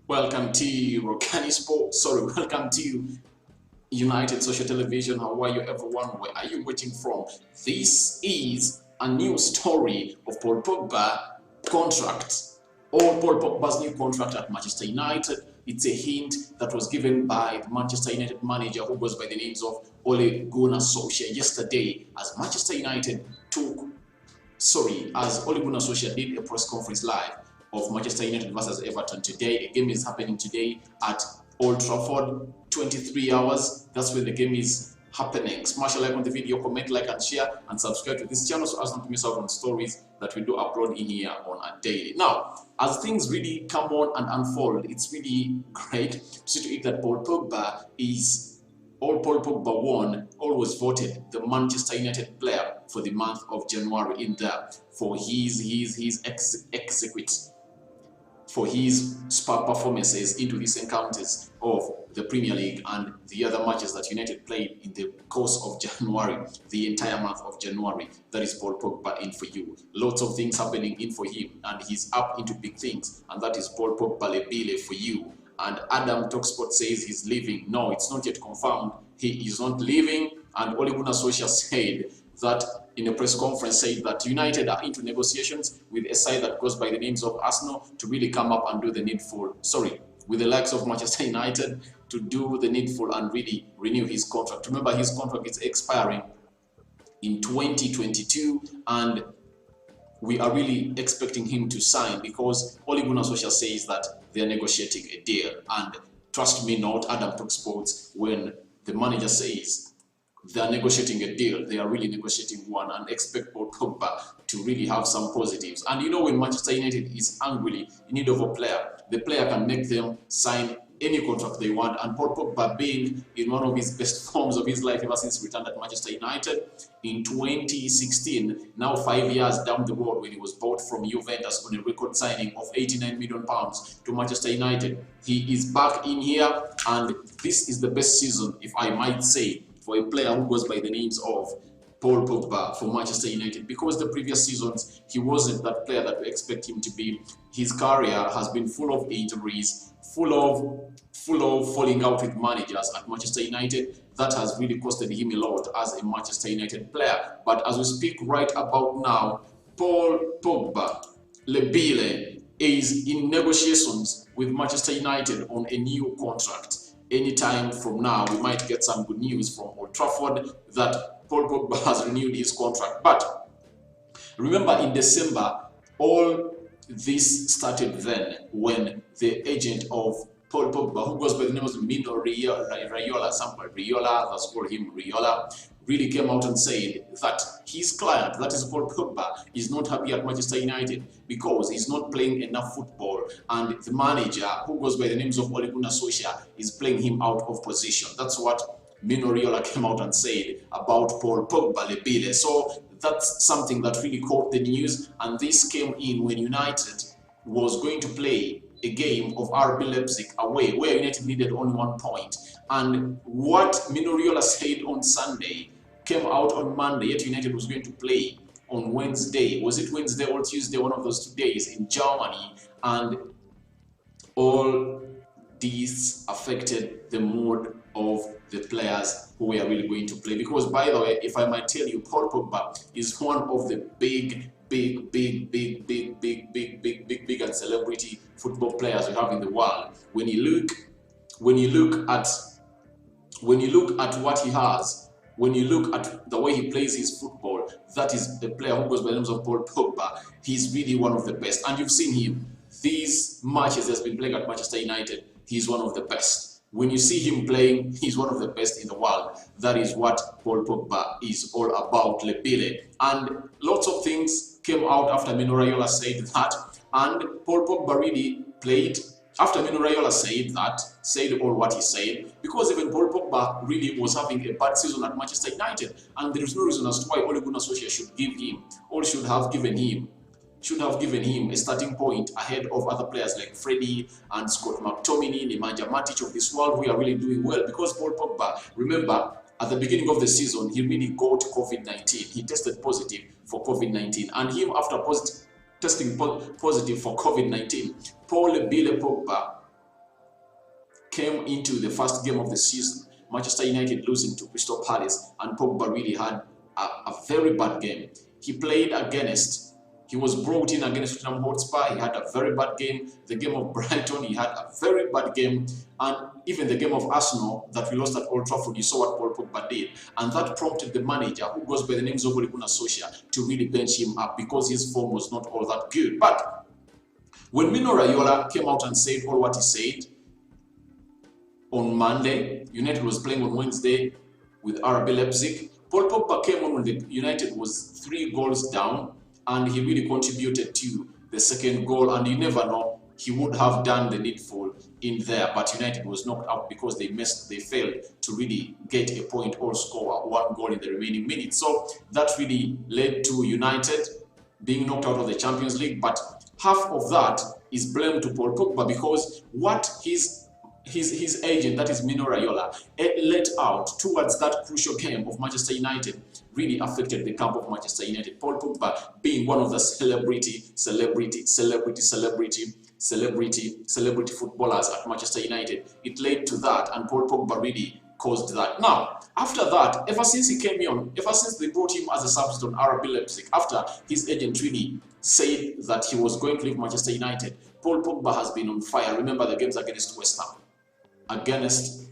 Welcome to Rokani Sports. Welcome to United Social Television. How are you, everyone? Where are you watching from? This is a new story of Paul Pogba contract, or Paul Pogba's new contract at Manchester United. It's a hint that was given by the Manchester United manager, who goes by the names of Ole Gunnar Solskjaer, yesterday, as Manchester United as Ole Gunnar Solskjaer did a press conference live of Manchester United versus Everton today. A game is happening today at Old Trafford, 23 hours. That's when the game is happening. Smash a like on the video, comment, like, and share, and subscribe to this channel so as not to miss out on stories that we do upload in here on a daily. Now, as things really come on and unfold, it's really great to see to it that Paul Pogba won, always voted the Manchester United player for the month of January in there for his spark performances into these encounters of the Premier League and the other matches that United played in the course of January, the entire month of January. That is Paul Pogba in for you. Lots of things happening in for him, and he's up into big things, and that is Paul Pogba Lebile for you. And Adam Talksport says he's leaving. No, it's not yet confirmed. He is not leaving. And Ole Gunnar Solskjaer said that in a press conference, said that United are into negotiations with a side that goes by the names of Arsenal to really come up and do the needful. With the likes of Manchester United to do the needful and really renew his contract. Remember, his contract is expiring in 2022, and we are really expecting him to sign because Ole Gunnar Solskjaer says that they are negotiating a deal. And trust me not, Adam Talksports, when the manager says they are negotiating a deal, they are really negotiating one, and expect Paul Pogba to really have some positives. And you know, when Manchester United is angrily in need of a player, the player can make them sign any contract they want. And Paul Pogba, being in one of his best forms of his life ever since he returned at Manchester United in 2016, now 5 years down the road, when he was bought from Juventus on a record signing of £89 million to Manchester United, he is back in here, and this is the best season, if I might say, for a player who goes by the names of Paul Pogba for Manchester United, because the previous seasons he wasn't that player that we expect him to be. His career has been full of injuries, full of falling out with managers at Manchester United. That has really costed him a lot as a Manchester United player. But as we speak right about now, Paul Pogba Lebile is in negotiations with Manchester United on a new contract. Anytime from now, we might get some good news from Old Trafford that Paul Pogba has renewed his contract. But remember, in December, all this started then when the agent of Paul Pogba, who goes by the name of Mino Riola, let's call him Riola, really came out and said that his client, that is Paul Pogba, is not happy at Manchester United because he's not playing enough football, and the manager, who goes by the names of Ole Gunnar Solskjaer, is playing him out of position. That's what Mino Riola came out and said about Paul Pogba Lebile. So that's something that really caught the news, and this came in when United was going to play a game of RB Leipzig away, where United needed only 1 point. And what Mino Riola said on Sunday came out on Monday, yet United was going to play on Wednesday. Was it Wednesday or Tuesday, one of those 2 days in Germany? And all this affected the mood of the players who were really going to play. Because, by the way, if I might tell you, Paul Pogba is one of the big and celebrity football players we have in the world. When you look at what he has, when you look at the way he plays his football, that is the player who goes by the names of Paul Pogba. He's really one of the best, and you've seen him. These matches he has been playing at Manchester United, he's one of the best. When you see him playing, he's one of the best in the world. That is what Paul Pogba is all about, Lebile. And lots of things came out after Mino Raiola said that, and Paul Pogba really played after Mino Raiola said all what he said, because even Paul Pogba really was having a bad season at Manchester United, and there is no reason as to why Ole Gunnar Solskjaer should give him, or should have given him a starting point ahead of other players like Freddie and Scott McTominay, Nemanja Matic of this world, who are really doing well. Because Paul Pogba, remember, at the beginning of the season, he really got COVID-19. He tested positive for COVID-19, and him, after testing positive for COVID-19, Paul Pogba came into the first game of the season, Manchester United losing to Crystal Palace, and Pogba really had a very bad game. He was brought in against Tottenham Hotspur. He had a very bad game. The game of Brighton, he had a very bad game. And even the game of Arsenal that we lost at Old Trafford, you saw what Paul Pogba did. And that prompted the manager, who goes by the name of Ole Gunnar Solskjaer, to really bench him up because his form was not all that good. But when Mino Raiola came out and said all what he said on Monday, United was playing on Wednesday with RB Leipzig. Paul Pogba came on when the United was 3 goals down, and he really contributed to the second goal. And you never know, he would have done the needful in there, but United was knocked out because they failed to really get a point or score 1 goal in the remaining minutes. So that really led to United being knocked out of the Champions League. But half of that is blamed to Paul Pogba, because what his agent, that is Mino Raiola, let out towards that crucial game of Manchester United really affected the camp of Manchester United. Paul Pogba being one of the celebrity footballers at Manchester United, it led to that, and Paul Pogba really caused that. Now, after that, ever since he came on, ever since they brought him as a substitute on RB Leipzig, after his agent really said that he was going to leave Manchester United, Paul Pogba has been on fire. Remember the games against West Ham, against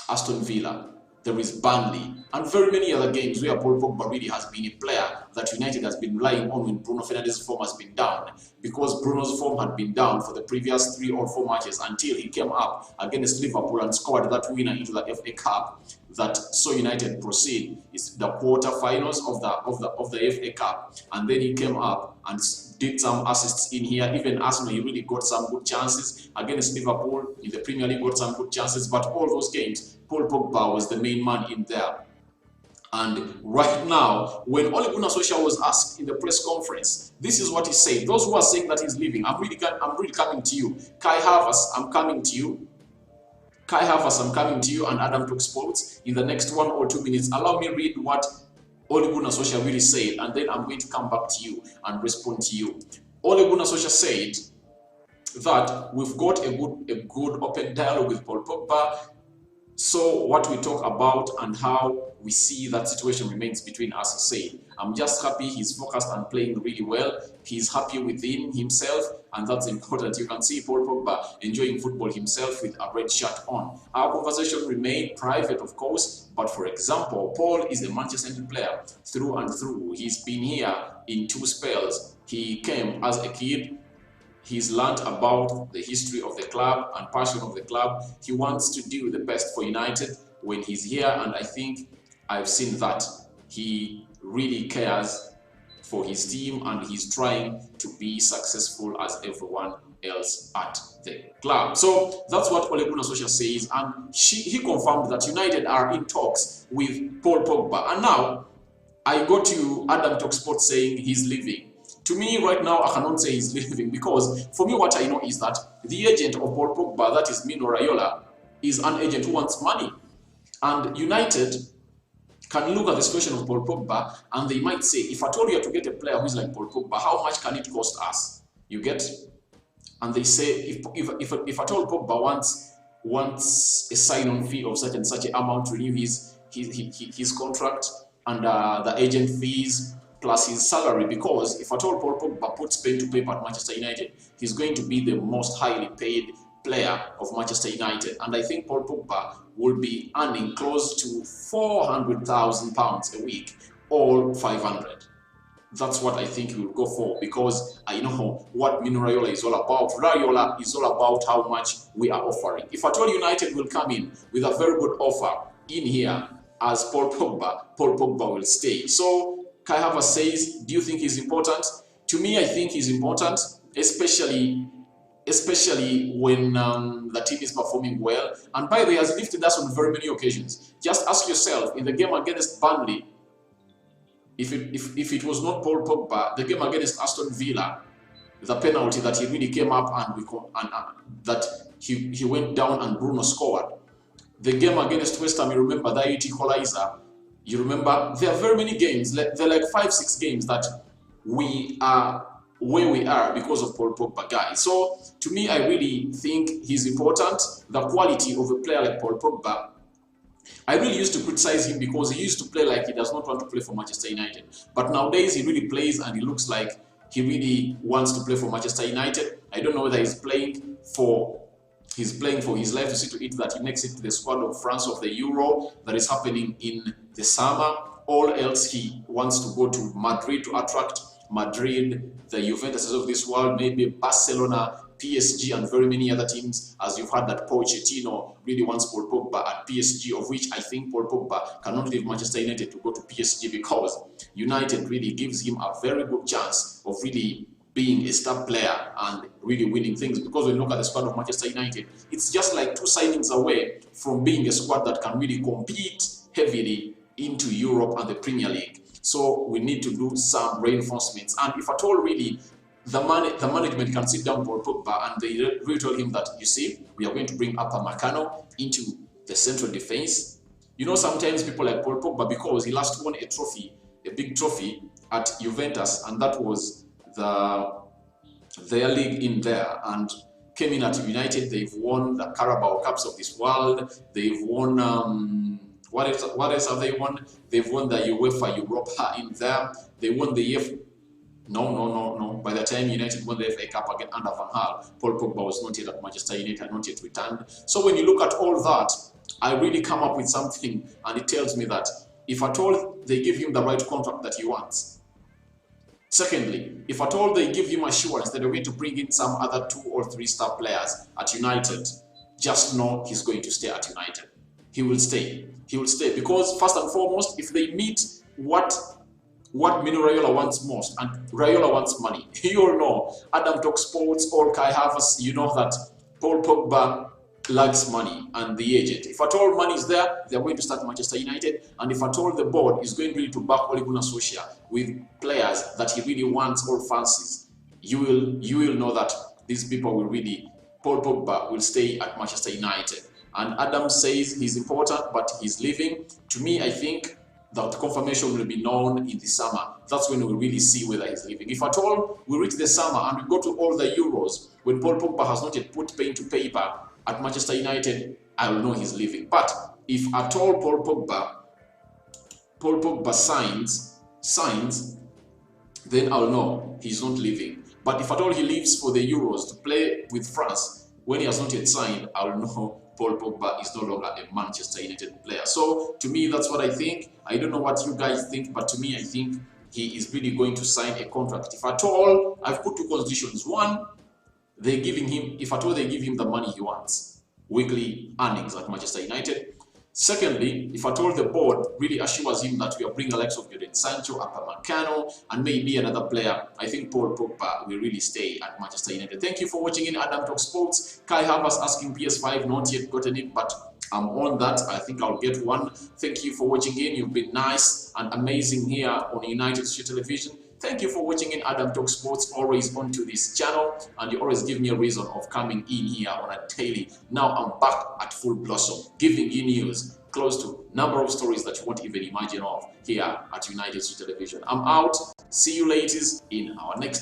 Aston Villa, there is Burnley, and very many other games where Paul Pogba really has been a player that United has been relying on when Bruno Fernandes's form has been down, because Bruno's form had been down for the previous 3 or 4 matches until he came up against Liverpool and scored that winner into the FA Cup that saw United proceed. It's the quarter-finals of the FA Cup, and then he came up and did some assists in here. Even Arsenal, he really got some good chances against Liverpool in the Premier League, got some good chances, but all those games, Paul Pogba was the main man in there. And right now, when Ole Gunnar Solskjaer was asked in the press conference, this is what he said. Those who are saying that he's leaving, I'm really coming to you. Kai Havertz, I'm coming to you. Kai Havertz, I'm coming to you, and Adam Talk Sports in the next 1 or 2 minutes. Allow me to read what Ole Gunnar Solskjaer really said, and then I'm going to come back to you and respond to you. Ole Gunnar Solskjaer said that we've got a good open dialogue with Paul Pogba. So what we talk about and how we see that situation remains between us, he said. I'm just happy he's focused and playing really well. He's happy within himself, and that's important. You can see Paul Pogba enjoying football himself with a red shirt on. Our conversation remained private, of course, but for example, Paul is a Manchester United player through and through. He's been here in 2 spells. He came as a kid. He's learned about the history of the club and passion of the club. He wants to do the best for United when he's here, and I think I've seen that. He really cares for his team, and he's trying to be successful as everyone else at the club. So that's what Ole Gunnar Solskjaer says, and he confirmed that United are in talks with Paul Pogba. And now I got to Adam Talk Sports saying he's leaving. To me, right now, I cannot say he's leaving, because for me, what I know is that the agent of Paul Pogba, that is Mino Raiola, is an agent who wants money. And United can look at the situation of Paul Pogba, and they might say, if I told you to get a player who's like Paul Pogba, how much can it cost us? You get? And they say, if I told Pogba wants a sign-on fee of such and such an amount to renew his contract, and the agent fees, plus his salary, because if at all Paul Pogba puts pen to paper at Manchester United, he's going to be the most highly paid player of Manchester United. And I think Paul Pogba will be earning close to £400,000 a week, or 500. That's what I think he will go for, because I know what Mino Raiola is all about. Raiola is all about how much we are offering. If at all United will come in with a very good offer in here as Paul Pogba will stay. So Kai Havertz says, do you think he's important? To me, I think he's important, especially when the team is performing well. And by the way, he has lifted us on very many occasions. Just ask yourself, in the game against Burnley, if it was not Paul Pogba, the game against Aston Villa, the penalty that he really came up and that he went down and Bruno scored. The game against West Ham, you remember that equalizer. You remember, there are very many games, there are like 5-6 games that we are where we are because of Paul Pogba, guys. So to me, I really think he's important. The quality of a player like Paul Pogba, I really used to criticize him because he used to play like he does not want to play for Manchester United. But nowadays he really plays and he looks like he really wants to play for Manchester United. I don't know whether he's playing for his life to see to it that he makes it to the squad of France of the Euro that is happening in the summer. All else he wants to go to Madrid to attract Madrid, the Juventus of this world, maybe Barcelona, PSG, and very many other teams, as you've heard that Pochettino really wants Paul Pogba at PSG, of which I think Paul Pogba cannot leave Manchester United to go to PSG because United really gives him a very good chance of really being a star player and really winning things. Because when you look at the squad of Manchester United, it's just like 2 signings away from being a squad that can really compete heavily into Europe and the Premier League. So we need to do some reinforcements. And if at all really the management can sit down for Pogba and they really told him that, you see, we are going to bring Upamecano into the central defense. You know, sometimes people like Paul Pogba, because he last won a trophy, a big trophy at Juventus, and that was their league in there, and came in at United. They've won the Carabao Cups of this world. They've won what else have they won? They've won the UEFA Europa in there. They won the No. By the time United won the FA Cup again under Van Gaal, Paul Pogba was not yet at Manchester United, not yet returned. So when you look at all that, I really come up with something, and it tells me that if at all they give him the right contract that he wants. Secondly, if at all they give him assurance that they're going to bring in some other 2 or 3 star players at United, just know he's going to stay at United. He will stay. He will stay because first and foremost, if they meet what Mino Raiola wants most, and Raiola wants money. You all know, Adam Talk Sports or Kai Havertz, you know that Paul Pogba lacks money and the agent. If at all money is there, they're going to start Manchester United. And if at all the board is going really to back Ole Gunnar Solskjaer with players that he really wants or fancies, you will know that these people will really, Paul Pogba will stay at Manchester United. And Adam says he's important, but he's leaving. To me, I think that confirmation will be known in the summer. That's when we'll really see whether he's leaving. If at all we reach the summer and we go to all the Euros, when Paul Pogba has not yet put pen to paper at Manchester United, I will know he's leaving. But if at all Paul Pogba signs, then I'll know he's not leaving. But if at all he leaves for the Euros to play with France, when he has not yet signed, I'll know Paul Pogba is no longer a Manchester United player. So to me, that's what I think. I don't know what you guys think, but to me, I think he is really going to sign a contract. If at all, I've put 2 conditions. One, if at all they give him the money he wants, weekly earnings at Manchester United. Secondly, if at all the board really assures him that we are bringing the likes of Jadon Sancho, Upamecano, and maybe another player, I think Paul Pogba will really stay at Manchester United. Thank you for watching in Adam Talk Sports. Kai Havertz asking PS5, not yet gotten it, but I'm on that. I think I'll get one. Thank you for watching in. You've been nice and amazing here on United Street Television. Thank you for watching in Adam Talk Sports, always onto this channel, and you always give me a reason of coming in here on a daily. Now I'm back at full blossom, giving you news close to number of stories that you won't even imagine of here at United Street Television. I'm out. See you ladies in our next